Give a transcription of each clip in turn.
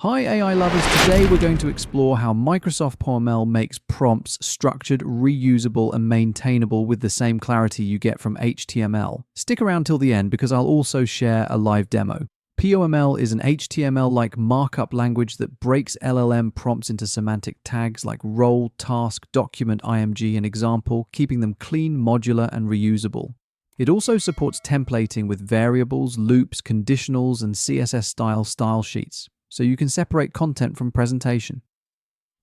Hi AI lovers, today we're going to explore how Microsoft POML makes prompts structured, reusable and maintainable with the same clarity you get from HTML. Stick around till the end because I'll also share a live demo. POML is an HTML-like markup language that breaks LLM prompts into semantic tags like role, task, document, IMG, and example, keeping them clean, modular, and reusable. It also supports templating with variables, loops, conditionals, and CSS-style style sheets, so you can separate content from presentation.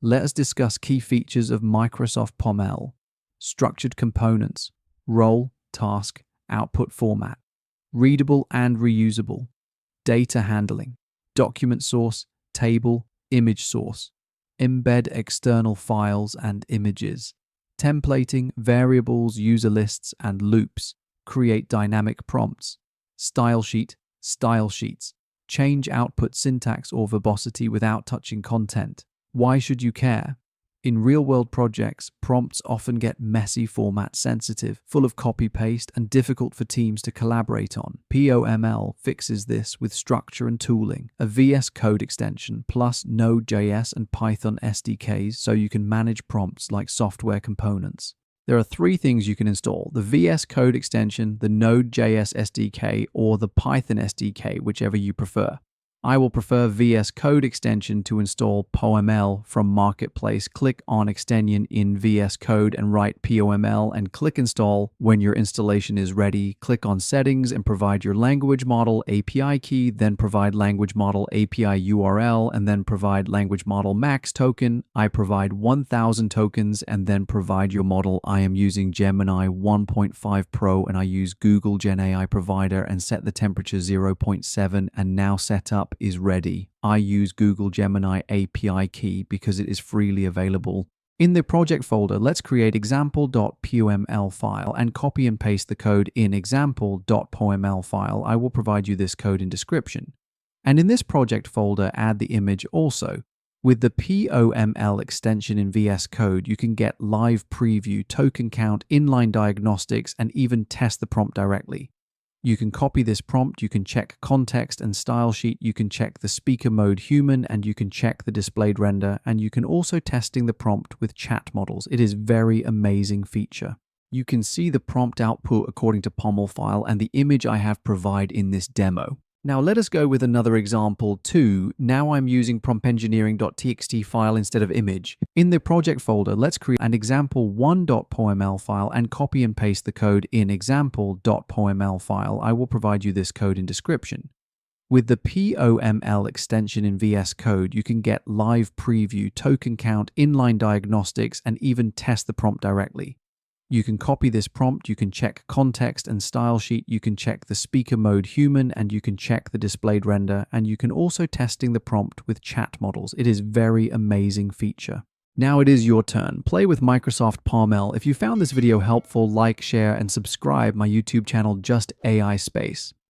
Let us discuss key features of Microsoft POML: structured components, role, task, output format, readable and reusable, data handling, document source, table, image source, embed external files and images, templating, variables, user lists, and loops, create dynamic prompts, style sheet, style sheets, change output syntax or verbosity without touching content. Why should you care? In real-world projects, prompts often get messy, format sensitive, full of copy-paste, and difficult for teams to collaborate on. POML fixes this with structure and tooling, a VS Code extension, plus Node.js and Python SDKs so you can manage prompts like software components. There are three things you can install: the VS Code extension, the Node.js SDK, or the Python SDK, whichever you prefer. I will prefer VS Code extension to install POML from Marketplace. Click on extension in VS Code and write POML and click install. When your installation is ready, click on settings and provide your language model API key, then provide language model API URL, and then provide language model max token. I provide 1000 tokens and then provide your model. I am using Gemini 1.5 Pro and I use Google Gen AI provider and set the temperature 0.7 and now setup is ready. I use Google Gemini API key because it is freely available. In the project folder, let's create example.poml file and copy and paste the code in example.poml file. I will provide you this code in description. And in this project folder, add the image also. With the POML extension in VS Code, you can get live preview, token count, inline diagnostics, and even test the prompt directly. You can copy this prompt, you can check context and style sheet, you can check the speaker mode human, and you can check the displayed render, and you can also testing the prompt with chat models. It is very amazing feature. You can see the prompt output according to POML file and the image I have provided in this demo. Now let us go with another example too. Now I'm using prompengineering.txt file instead of image. In the project folder, let's create an example1.poml file and copy and paste the code in example.poml file. I will provide you this code in description. With the POML extension in VS Code, you can get live preview, token count, inline diagnostics, and even test the prompt directly. You can copy this prompt, you can check context and style sheet, you can check the speaker mode human, and you can check the displayed render, and you can also testing the prompt with chat models. It is very amazing feature. Now it is your turn. Play with Microsoft POML. If you found this video helpful, like, share, and subscribe my YouTube channel Just AI Space.